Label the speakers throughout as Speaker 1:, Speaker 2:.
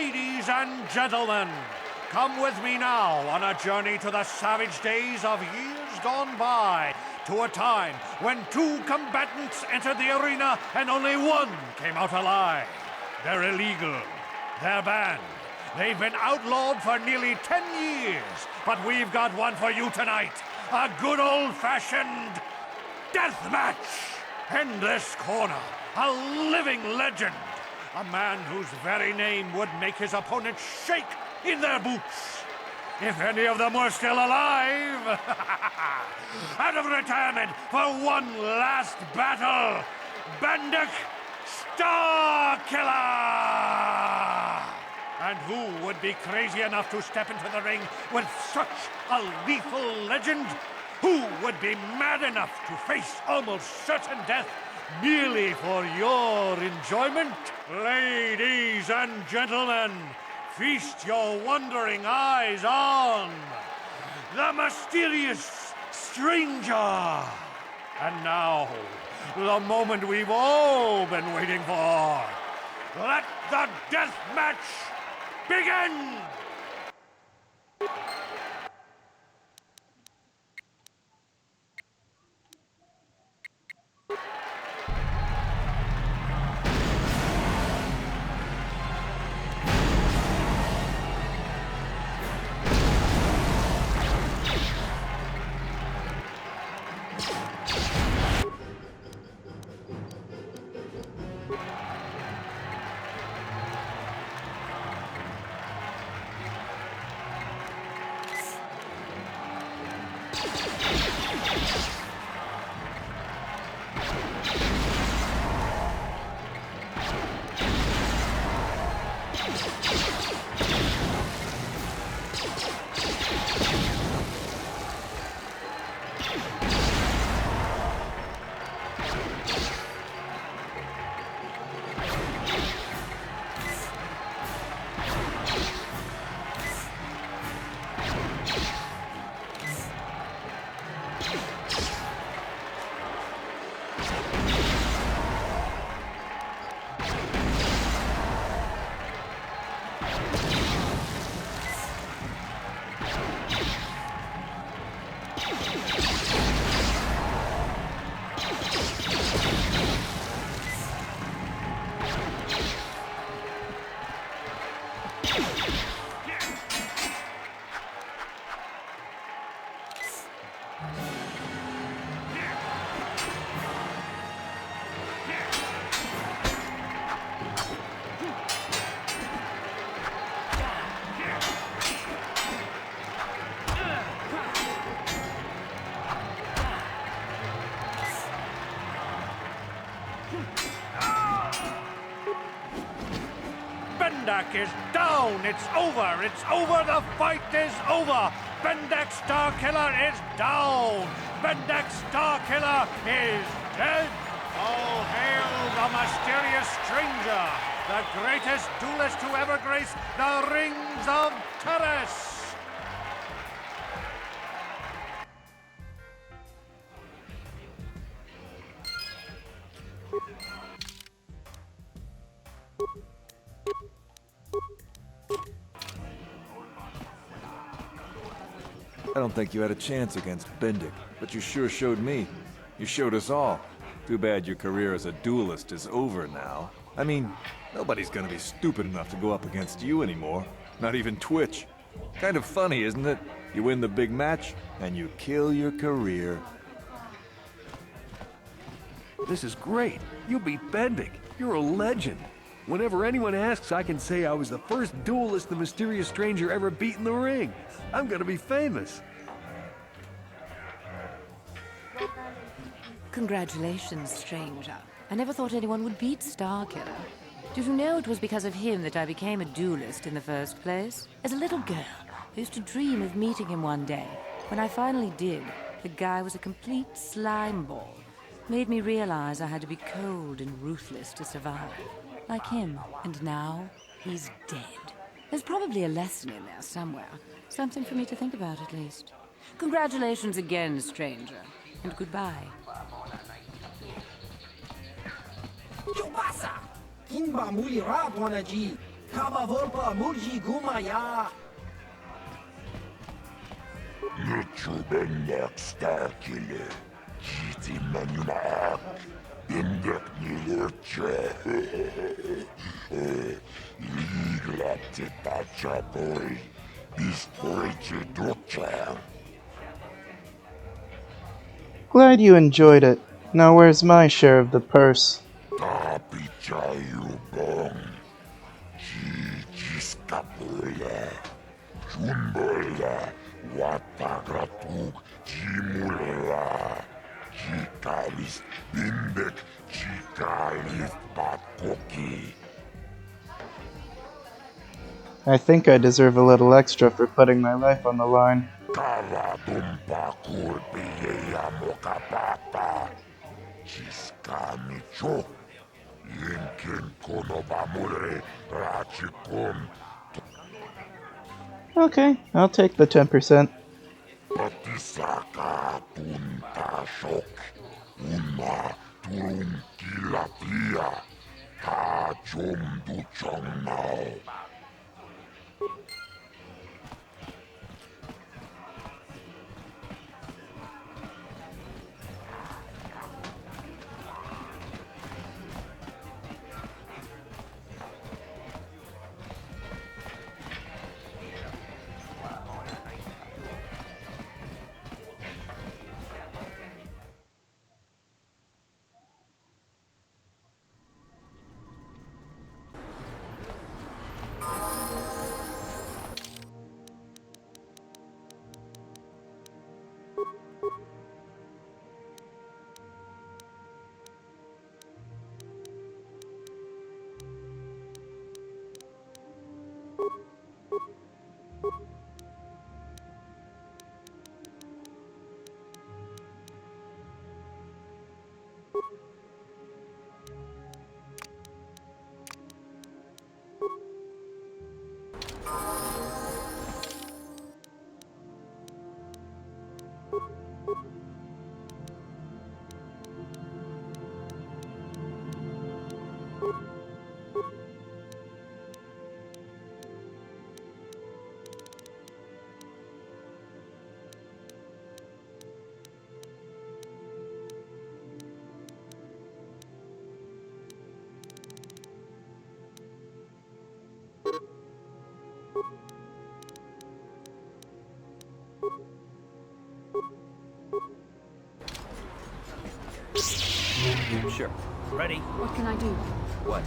Speaker 1: Ladies and gentlemen, come with me now on a journey to the savage days of years gone by, to a time when two combatants entered the arena and only one came out alive. They're illegal. They're banned. They've been outlawed for nearly 10 years, but we've got one for you tonight. A good old-fashioned death match. In this corner, a living legend. A man whose very name would make his opponents shake in their boots. If any of them were still alive, out of retirement for one last battle, Bendik Starkiller! And who would be crazy enough to step into the ring with such a lethal legend? Who would be mad enough to face almost certain death merely for your enjoyment? Ladies and gentlemen, feast your wondering eyes on the mysterious stranger. And now, the moment we've all been waiting for. Let the death match begin! Bendik is down. It's over. It's over. The fight is over. Bendik Starkiller is down. Bendik Starkiller is dead. All hail the mysterious stranger, the greatest duelist to ever grace the rings of Tharrv.
Speaker 2: I don't think you had a chance against Bendik, but you sure showed me. You showed us all. Too bad your career as a duelist is over now. I mean, nobody's gonna be stupid enough to go up against you anymore. Not even Twitch. Kind of funny, isn't it? You win the big match, and you kill your career.
Speaker 3: This is great. You beat Bendik. You're a legend. Whenever anyone asks, I can say I was the first duelist the mysterious stranger ever beat in the ring. I'm gonna be famous.
Speaker 4: Congratulations, stranger. I never thought anyone would beat Starkiller. Did you know it was because of him that I became a duelist in the first place? As a little girl, I used to dream of meeting him one day. When I finally did, the guy was a complete slime ball. Made me realize I had to be cold and ruthless to survive. Like him. And now, he's dead. There's probably a lesson in there somewhere. Something for me to think about, at least. Congratulations again, stranger. And goodbye.
Speaker 5: Kaba volpa mulji gumaya.
Speaker 6: Bennek starkille. Kiti manumak. Bendek nilurche. Liglatti tachapoi. Bispoiche ducha.
Speaker 7: Glad you enjoyed it. Now where's my share of the purse?
Speaker 6: Tapi chayu bong. Jiskapola. Jumbola. Watagatuk. Jimula. Jikalis. Bindek. Jikalis patkoki.
Speaker 7: I think I deserve a little extra for putting my life on the line.
Speaker 6: Kala tumpa kurpiya mokapapa. Jiskani chok. Yinkin konobamure. Rachikum.
Speaker 7: Okay, I'll take the 10%.
Speaker 6: Patisaka tunta shok. Una turun kilatia. Ta chom du chong now.
Speaker 5: Sure. Ready?
Speaker 4: What can I do?
Speaker 5: What?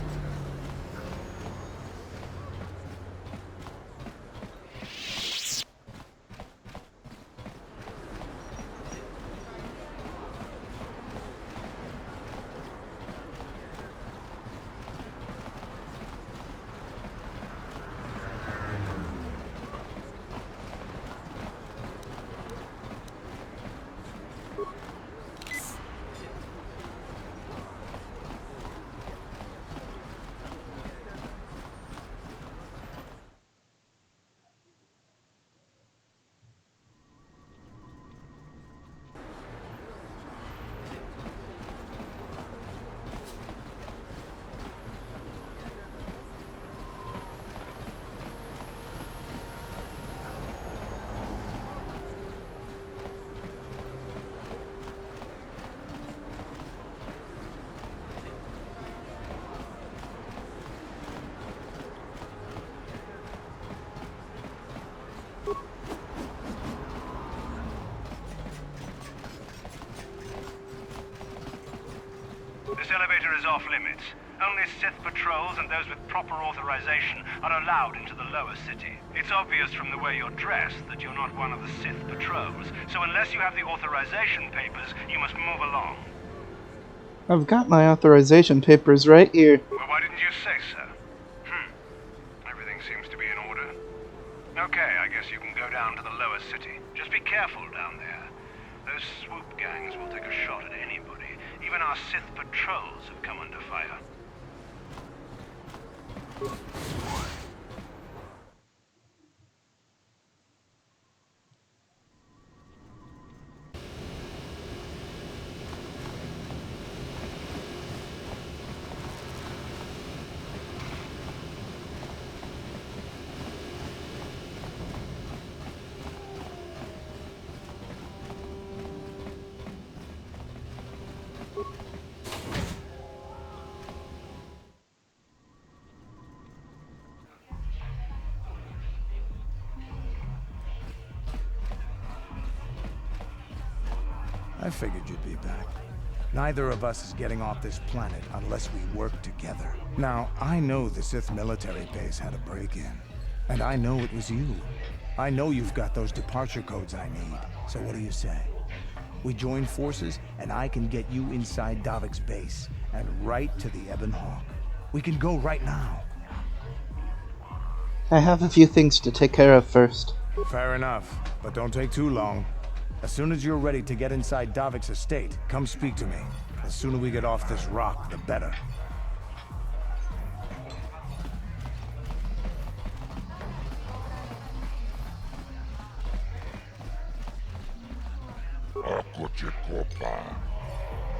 Speaker 8: This elevator is off limits. Only Sith patrols and those with proper authorization are allowed into the lower city. It's obvious from the way you're dressed that you're not one of the Sith patrols, so unless you have the authorization papers, you must move along.
Speaker 7: I've got my authorization papers right here.
Speaker 8: Well, why didn't you say so? Everything seems to be in order. Okay, I guess you can go down to the lower city. Just be careful down there. Those swoop gangs will take a shot at anybody. Even our Sith patrols have come under fire.
Speaker 3: I figured you'd be back. Neither of us is getting off this planet unless we work together. Now, I know the Sith military base had a break-in. And I know it was you. I know you've got those departure codes I need. So what do you say? We join forces, and I can get you inside Davik's base, and right to the Ebon Hawk. We can go right now.
Speaker 7: I have a few things to take care of first.
Speaker 3: Fair enough, but don't take too long. As soon as you're ready to get inside Davik's estate, come speak to me. The sooner we get off this rock, the better.
Speaker 6: Ako ci kopa.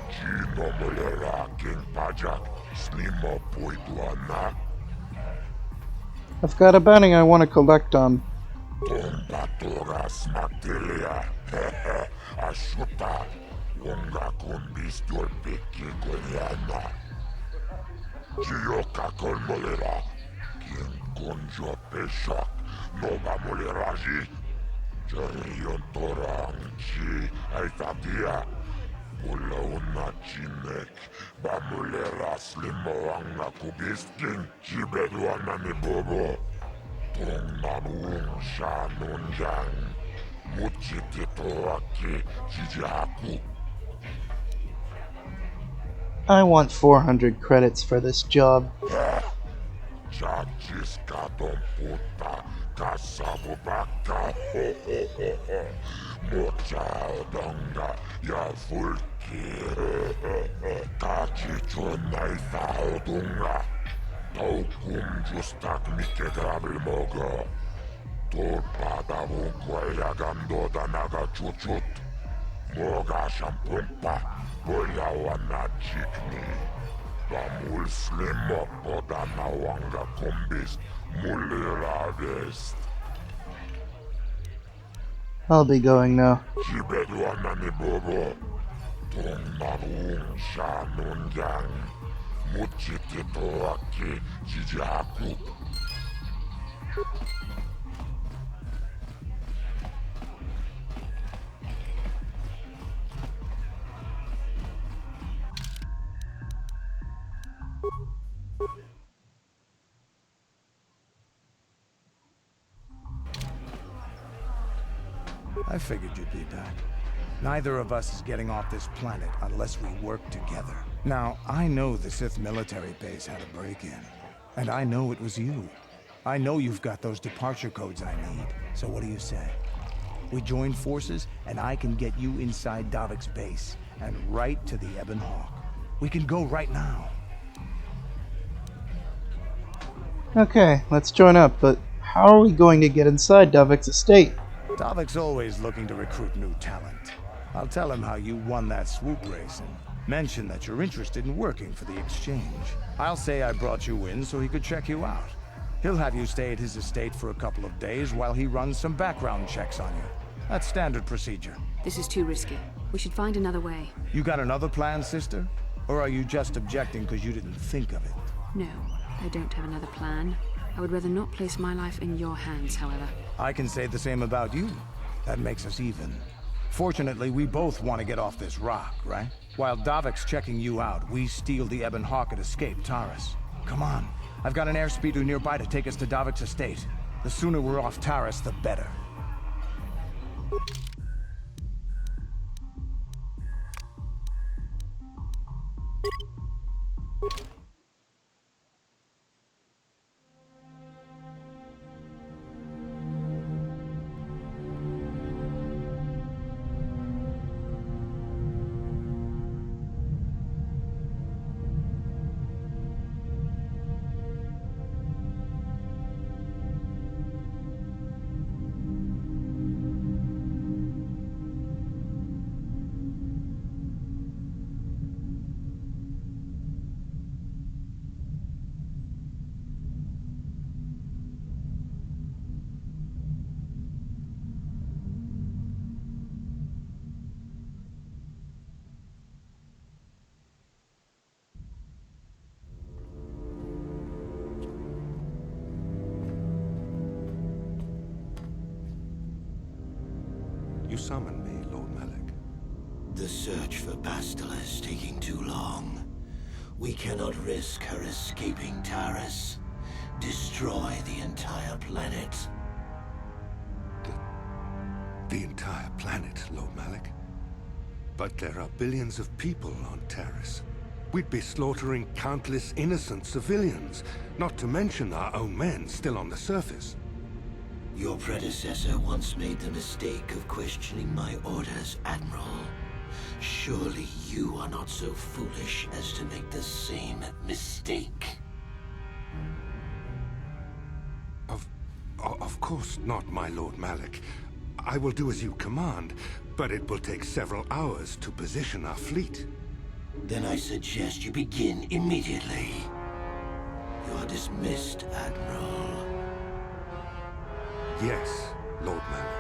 Speaker 6: Gino mulera king pajak. Snimo puiduana.
Speaker 7: I've got a bounty I want to collect on.
Speaker 6: Tombatoras magdelia. Hehe. Ashuta. Wonga kumbistur piki guliana. Gioka con mulera. King kunjo peshak. Nova muleraji. Johnny Yontorang Chi Aitatia Pulauna Chinek Bamulera Slimoanga Kubiskin Chibeduana ni Bobo Tong Nanung Shanunjang Muchititoaki Chijaku.
Speaker 7: I want 400 credits for this job.
Speaker 6: Chachis Kadon Puta Kasabu Baka Mocha Donga Ya Fulki Kachi Chonai Faudunga Taukum Justak Mike Grabil Mogo Tor Padavun Kwaya Gando Danaga Chuchut Moga Shampumpa Boya Wana Chikni Bamul Slimo Podana Wanga Kumbis Mulirades.
Speaker 7: I'll be going now.
Speaker 6: Chibeduana ni Bobo. Tongmarung Shanunjang. Muchititoaki Chijaku.
Speaker 3: I figured you'd be back. Neither of us is getting off this planet unless we work together. Now, I know the Sith military base had a break-in. And I know it was you. I know you've got those departure codes I need. So what do you say? We join forces, and I can get you inside Davik's base, and right to the Ebon Hawk. We can go right now.
Speaker 7: Okay, let's join up, but how are we going to get inside Davik's estate?
Speaker 3: Davik's always looking to recruit new talent. I'll tell him how you won that swoop race and mention that you're interested in working for the exchange. I'll say I brought you in so he could check you out. He'll have you stay at his estate for a couple of days while he runs some background checks on you. That's standard procedure.
Speaker 9: This is too risky. We should find another way.
Speaker 3: You got another plan, sister? Or are you just objecting because you didn't think of it?
Speaker 9: No, I don't have another plan. I would rather not place my life in your hands, however.
Speaker 3: I can say the same about you. That makes us even. Fortunately, we both want to get off this rock, right? While Davik's checking you out, we steal the Ebon Hawk and escape Taurus. Come on. I've got an airspeeder nearby to take us to Davik's estate. The sooner we're off Taurus, the better.
Speaker 10: You summoned me, Lord Malak. The search for Bastila is taking too long. We cannot risk her escaping Tharrv. Destroy the entire planet.
Speaker 11: The entire planet, Lord Malik? But there are billions of people on Tharrv. We'd be slaughtering countless innocent civilians, not to mention our own men still on the surface.
Speaker 10: Your predecessor once made the mistake of questioning my orders, Admiral. Surely you are not so foolish as to make the same mistake.
Speaker 11: Of course not, my Lord Malik. I will do as you command, but it will take several hours to position our fleet.
Speaker 10: Then I suggest you begin immediately. You are dismissed, Admiral.
Speaker 11: Yes, Lord Malik.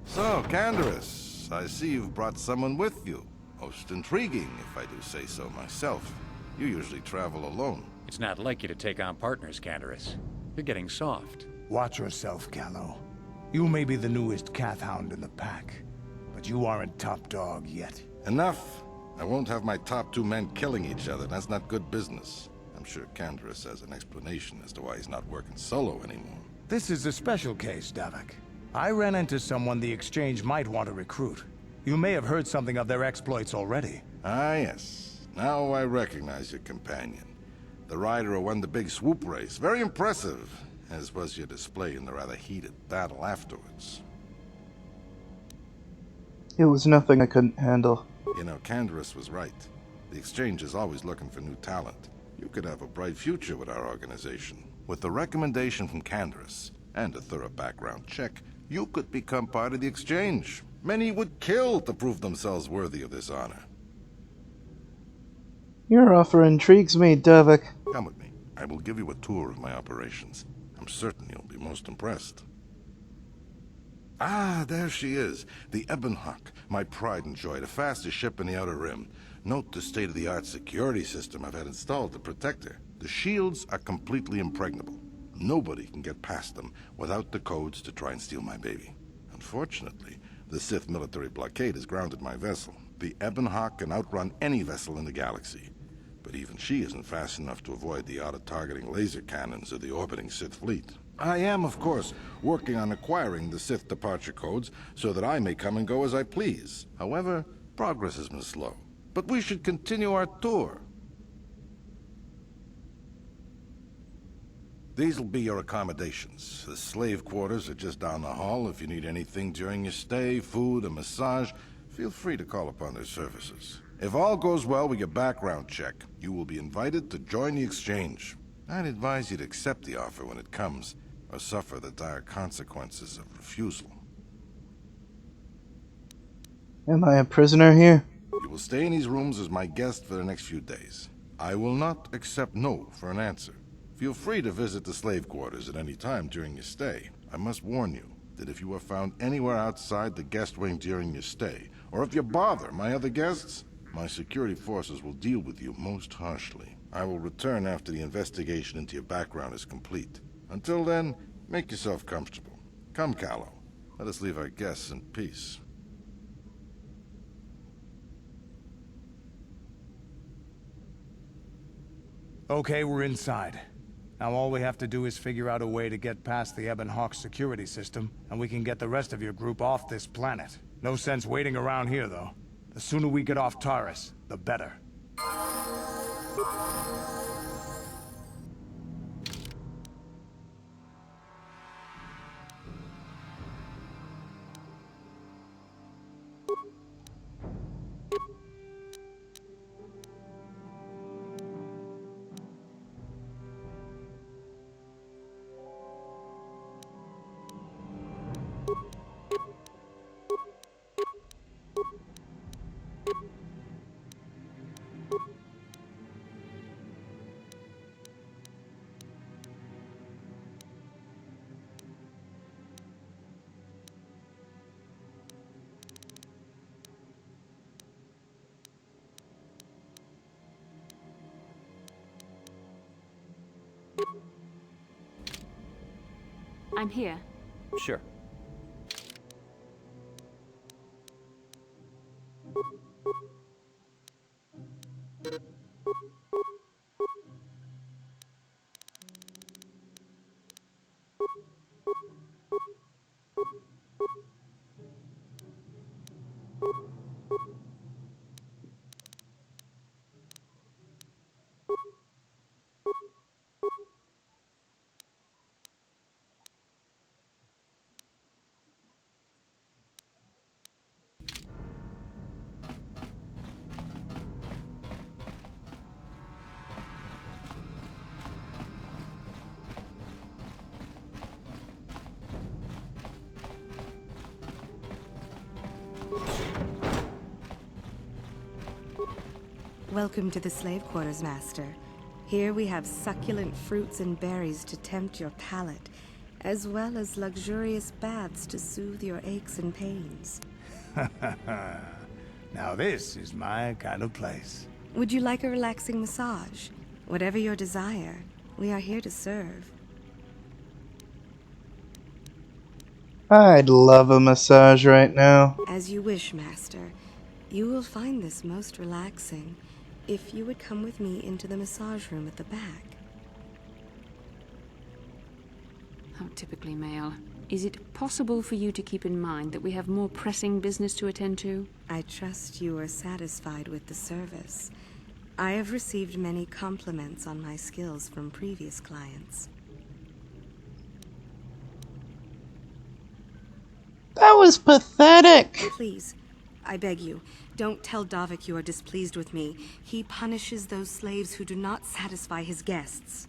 Speaker 12: So, Canderous, I see you've brought someone with you. Most intriguing, if I do say so myself. You usually travel alone.
Speaker 13: It's not like you to take on partners, Canderous. You're getting soft.
Speaker 3: Watch yourself, Callow. You may be the newest Cathhound in the pack, but you aren't top dog yet.
Speaker 12: Enough! I won't have my top two men killing each other. That's not good business. I'm sure Canderous has an explanation as to why he's not working solo anymore.
Speaker 3: This is a special case, Davik. I ran into someone the Exchange might want to recruit. You may have heard something of their exploits already.
Speaker 12: Ah, yes. Now I recognize your companion. The rider who won the big swoop race. Very impressive, as was your display in the rather heated battle afterwards.
Speaker 7: It was nothing I couldn't handle.
Speaker 12: You know, Canderous was right. The Exchange is always looking for new talent. You could have a bright future with our organization. With the recommendation from Canderous, and a thorough background check, you could become part of the Exchange. Many would kill to prove themselves worthy of this honor.
Speaker 7: Your offer intrigues me, Davik.
Speaker 12: Come with me. I will give you a tour of my operations. I'm certain you'll be most impressed. Ah, there she is. The Ebonhawk, my pride and joy, the fastest ship in the Outer Rim. Note the state-of-the-art security system I've had installed to protect her. The shields are completely impregnable. Nobody can get past them without the codes to try and steal my baby. Unfortunately, the Sith military blockade has grounded my vessel. The Ebonhawk can outrun any vessel in the galaxy. But even she isn't fast enough to avoid the auto-targeting laser cannons of the orbiting Sith fleet. I am, of course, working on acquiring the Sith departure codes so that I may come and go as I please. However, progress has been slow. But we should continue our tour. These will be your accommodations. The slave quarters are just down the hall. If you need anything during your stay, food, a massage, feel free to call upon their services. If all goes well with your background check, you will be invited to join the Exchange. I'd advise you to accept the offer when it comes, or suffer the dire consequences of refusal.
Speaker 7: Am I a prisoner here?
Speaker 12: You will stay in these rooms as my guest for the next few days. I will not accept no for an answer. Feel free to visit the slave quarters at any time during your stay. I must warn you that if you are found anywhere outside the guest wing during your stay, or if you bother my other guests, my security forces will deal with you most harshly. I will return after the investigation into your background is complete. Until then, make yourself comfortable. Come, Callow. Let us leave our guests in peace.
Speaker 3: Okay, we're inside. Now all we have to do is figure out a way to get past the Ebonhawk security system, and we can get the rest of your group off this planet. No sense waiting around here, though. The sooner we get off Tharrv, the better.
Speaker 9: I'm here.
Speaker 13: Sure.
Speaker 14: Welcome to the slave quarters, Master. Here we have succulent fruits and berries to tempt your palate, as well as luxurious baths to soothe your aches and pains.
Speaker 3: Now this is my kind of place.
Speaker 14: Would you like a relaxing massage? Whatever your desire, we are here to serve.
Speaker 7: I'd love a massage right now.
Speaker 14: As you wish, Master. You will find this most relaxing if you would come with me into the massage room at the back.
Speaker 9: How typically male. Is it possible for you to keep in mind that we have more pressing business to attend to?
Speaker 14: I trust you are satisfied with the service. I have received many compliments on my skills from previous clients.
Speaker 7: That was pathetic.
Speaker 14: Please, I beg you, don't tell Davik you are displeased with me. He punishes those slaves who do not satisfy his guests.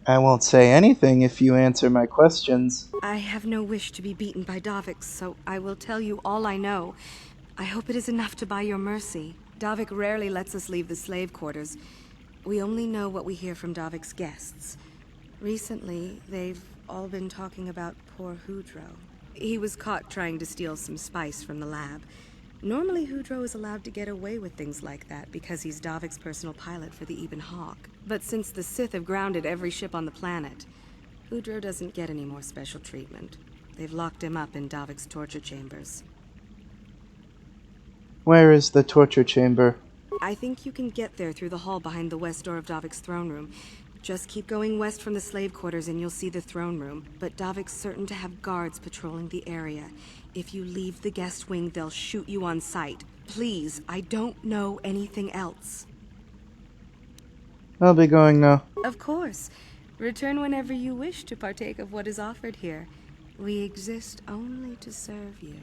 Speaker 7: I won't say anything if you answer my questions.
Speaker 14: I have no wish to be beaten by Davik, so I will tell you all I know. I hope it is enough to buy your mercy. Davik rarely lets us leave the slave quarters. We only know what we hear from Davik's guests. Recently, they've all been talking about poor Hudro. He was caught trying to steal some spice from the lab. Normally, Hudro is allowed to get away with things like that because he's Davik's personal pilot for the Ebon Hawk. But since the Sith have grounded every ship on the planet, Hudro doesn't get any more special treatment. They've locked him up in Davik's torture chambers.
Speaker 7: Where is the torture chamber?
Speaker 14: I think you can get there through the hall behind the west door of Davik's throne room. Just keep going west from the slave quarters and you'll see the throne room. But Davik's certain to have guards patrolling the area. If you leave the guest wing, they'll shoot you on sight. Please, I don't know anything else.
Speaker 7: I'll be going now.
Speaker 14: Of course. Return whenever you wish to partake of what is offered here. We exist only to serve you.